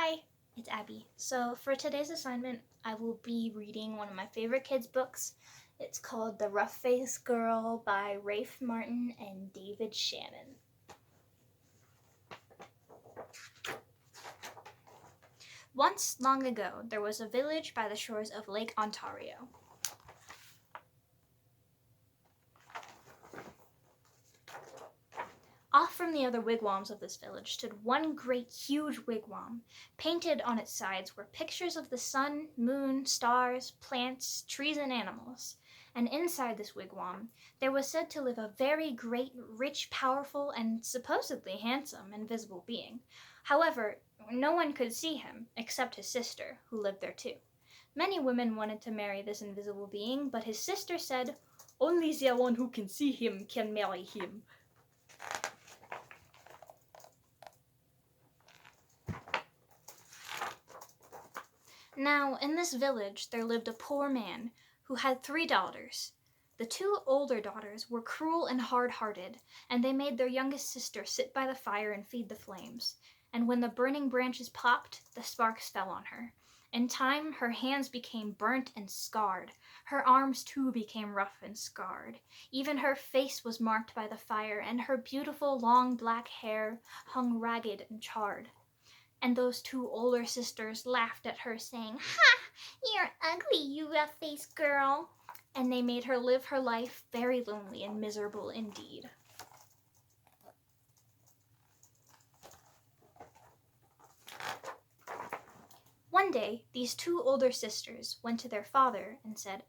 Hi, it's Abbie. So for today's assignment, I will be reading one of my favorite kids' books. It's called The Rough-Faced Girl by Rafe Martin and David Shannon. Once, long ago, there was a village by the shores of Lake Ontario. Off from the other wigwams of this village stood one great huge wigwam. Painted on its sides were pictures of the sun, moon, stars, plants, trees, and animals. And inside this wigwam there was said to live a very great, rich, powerful, and supposedly handsome invisible being. However, no one could see him except his sister, who lived there too. Many women wanted to marry this invisible being, but his sister said, "Only the one who can see him can marry him." Now, in this village there lived a poor man who had 3 daughters. The 2 older daughters were cruel and hard-hearted, and they made their youngest sister sit by the fire and feed the flames. And when the burning branches popped, the sparks fell on her. In time, her hands became burnt and scarred. Her arms, too, became rough and scarred. Even her face was marked by the fire, and her beautiful long black hair hung ragged and charred. And those 2 older sisters laughed at her, saying, "Ha! You're ugly, you rough-faced girl." And they made her live her life very lonely and miserable indeed. One day, these 2 older sisters went to their father and said,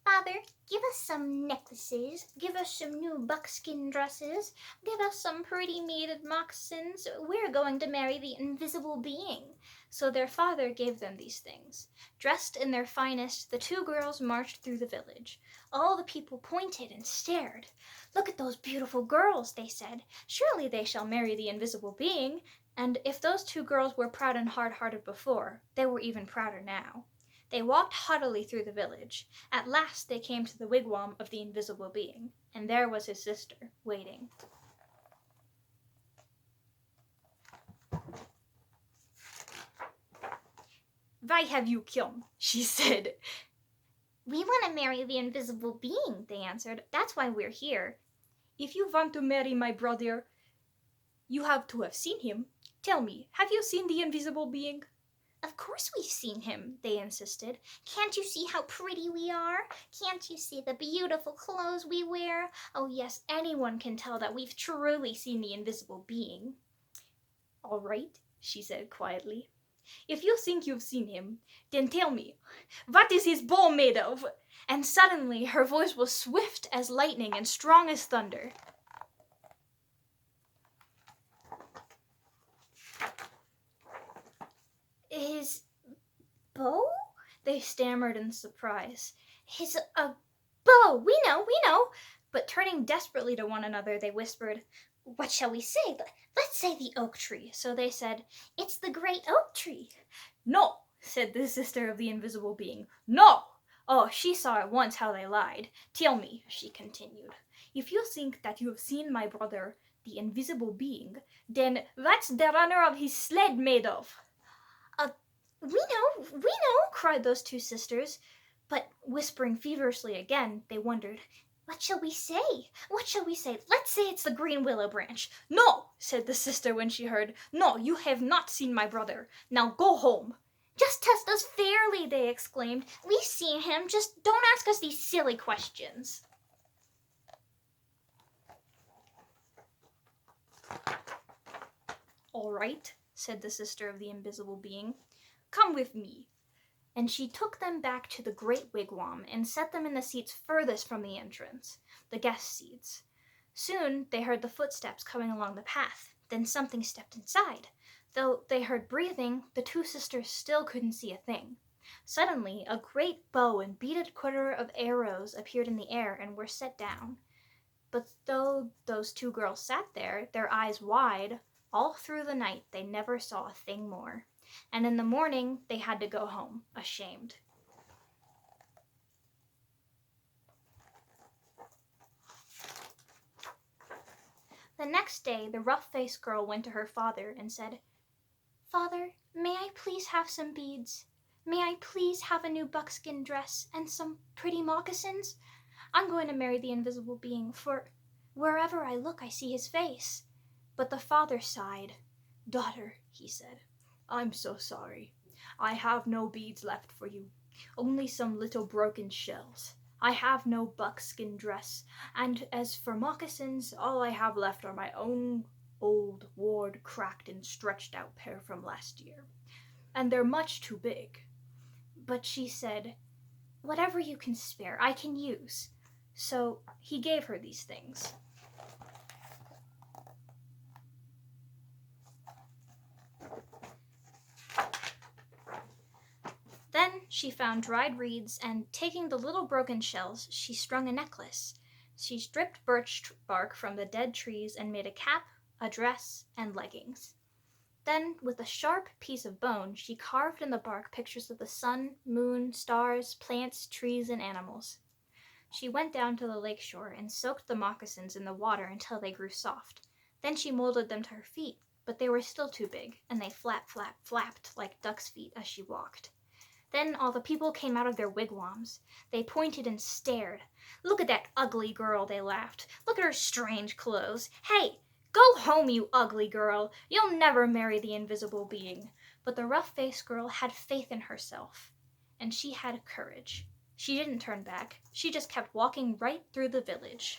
"Father, give us some necklaces, give us some new buckskin dresses, give us some pretty maided moccasins. We're going to marry the invisible being." So their father gave them these things. Dressed in their finest, the 2 girls marched through the village. All the people pointed and stared. "Look at those beautiful girls," they said. "Surely they shall marry the invisible being." And if those 2 girls were proud and hard-hearted before, they were even prouder now. They walked haughtily through the village. At last they came to the wigwam of the invisible being, and there was his sister, waiting. "Why have you come?" she said. "We want to marry the invisible being," they answered. "That's why we're here." "If you want to marry my brother, you have to have seen him. Tell me, have you seen the invisible being?" "Of course we've seen him," they insisted. "Can't you see how pretty we are? Can't you see the beautiful clothes we wear? Oh yes, anyone can tell that we've truly seen the invisible being." "All right," she said quietly. "If you think you've seen him, then tell me, what is his bow made of?" And suddenly her voice was swift as lightning and strong as thunder. "His bow?" they stammered in surprise. "His bow! We know!" But turning desperately to one another, they whispered, "What shall we say? Let's say the oak tree." So they said, "It's the great oak tree." "No," said the sister of the invisible being. "No!" Oh, she saw at once how they lied. "Tell me," she continued, "if you think that you have seen my brother, the invisible being, then what's the runner of his sled made of?" We know," cried those 2 sisters. But whispering feverishly again, they wondered, "What shall we say? What shall we say? Let's say it's the green willow branch." "No," said the sister when she heard. "No, you have not seen my brother. Now go home." "Just test us fairly," they exclaimed. "We've seen him. Just don't ask us these silly questions." "All right," said the sister of the invisible being. "Come with me." And she took them back to the great wigwam and set them in the seats furthest from the entrance, the guest seats. Soon they heard the footsteps coming along the path. Then something stepped inside. Though they heard breathing, the 2 sisters still couldn't see a thing. Suddenly, a great bow and beaded quiver of arrows appeared in the air and were set down. But though those 2 girls sat there, their eyes wide, all through the night they never saw a thing more. And in the morning they had to go home, ashamed. The next day the rough-faced girl went to her father and said, "Father, may I please have some beads? May I please have a new buckskin dress and some pretty moccasins? I'm going to marry the invisible being, for wherever I look I see his face." But the father sighed. "Daughter," he said, "I'm so sorry. I have no beads left for you, only some little broken shells. I have no buckskin dress, and as for moccasins, all I have left are my own old, worn, cracked, and stretched out pair from last year, and they're much too big." But she said, "Whatever you can spare, I can use." So he gave her these things. Then she found dried reeds, and taking the little broken shells, she strung a necklace. She stripped birch bark from the dead trees and made a cap, a dress, and leggings. Then, with a sharp piece of bone, she carved in the bark pictures of the sun, moon, stars, plants, trees, and animals. She went down to the lake shore and soaked the moccasins in the water until they grew soft. Then she molded them to her feet, but they were still too big, and they flapped like duck's feet as she walked. Then all the people came out of their wigwams. They pointed and stared. "Look at that ugly girl," they laughed. "Look at her strange clothes. Hey, go home, you ugly girl. You'll never marry the invisible being." But the rough-faced girl had faith in herself, and she had courage. She didn't turn back. She just kept walking right through the village.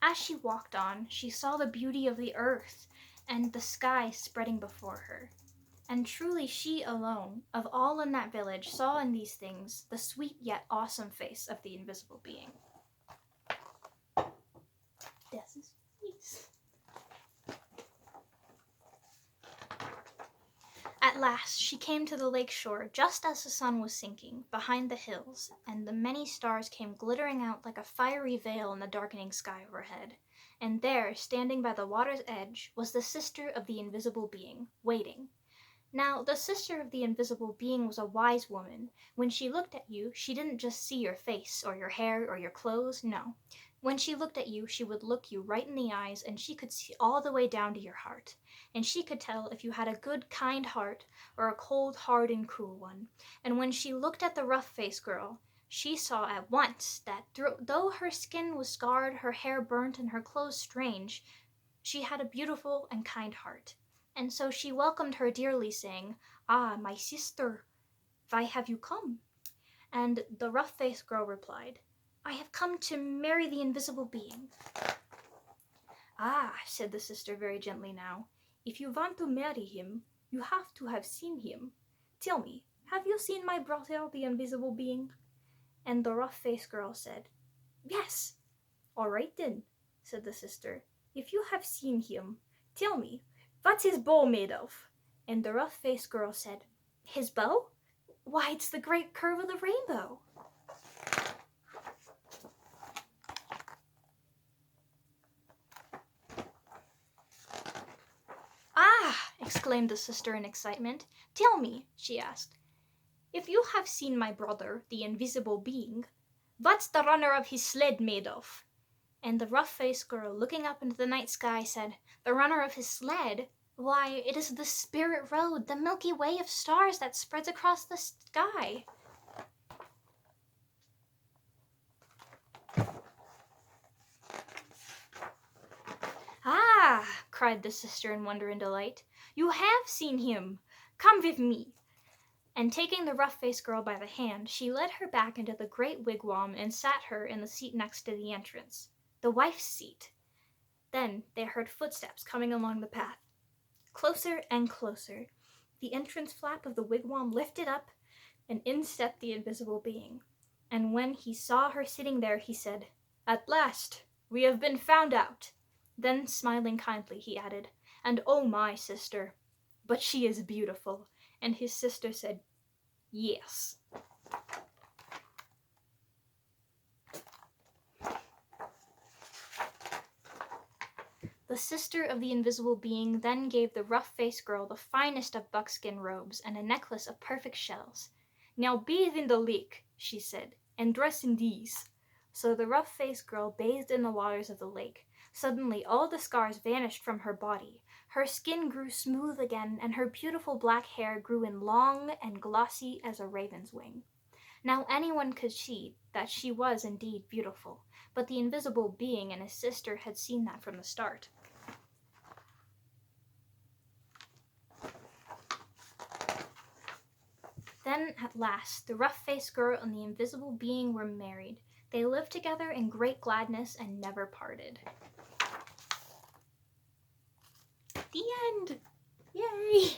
As she walked on, she saw the beauty of the earth and the sky spreading before her. And truly she alone, of all in that village, saw in these things the sweet yet awesome face of the invisible being. This is peace. At last she came to the lake shore just as the sun was sinking behind the hills, and the many stars came glittering out like a fiery veil in the darkening sky overhead. And there, standing by the water's edge, was the sister of the invisible being, waiting. Now, the sister of the invisible being was a wise woman. When she looked at you, she didn't just see your face or your hair or your clothes, no. When she looked at you, she would look you right in the eyes, and she could see all the way down to your heart. And she could tell if you had a good, kind heart or a cold, hard, and cruel one. And when she looked at the rough-faced girl, she saw at once that though her skin was scarred, her hair burnt, and her clothes strange, she had a beautiful and kind heart. And so she welcomed her dearly, saying, "Ah, my sister, why have you come?" And the rough-faced girl replied, "I have come to marry the invisible being." "Ah," said the sister very gently now, "if you want to marry him, you have to have seen him. Tell me, have you seen my brother, the invisible being?" And the rough-faced girl said, "Yes." "All right then," said the sister, "if you have seen him, tell me, what's his bow made of?" And the rough-faced girl said, "His bow? Why, it's the great curve of the rainbow." "Ah!" exclaimed the sister in excitement. "Tell me," she asked, "if you have seen my brother, the invisible being, what's the runner of his sled made of?" And the rough-faced girl, looking up into the night sky, said, "The runner of his sled? Why, it is the spirit road, the Milky Way of stars that spreads across the sky." "Ah!" cried the sister in wonder and delight. "You have seen him! Come with me." And taking the rough-faced girl by the hand, she led her back into the great wigwam and sat her in the seat next to the entrance, the wife's seat. Then they heard footsteps coming along the path. Closer and closer. The entrance flap of the wigwam lifted up, and in stepped the invisible being. And when he saw her sitting there, he said, "At last, we have been found out." Then, smiling kindly, he added, "And oh, my sister, but she is beautiful." And his sister said, "Yes." The sister of the invisible being then gave the rough-faced girl the finest of buckskin robes and a necklace of perfect shells. "Now bathe in the lake," she said, "and dress in these. So the rough-faced girl bathed in the waters of the lake. Suddenly all the scars vanished from her body. Her skin grew smooth again, and her beautiful black hair grew in long and glossy as a raven's wing. Now anyone could see that she was indeed beautiful, but the invisible being and his sister had seen that from the start. Then, at last, the rough-faced girl and the invisible being were married. They lived together in great gladness and never parted. The end! Yay!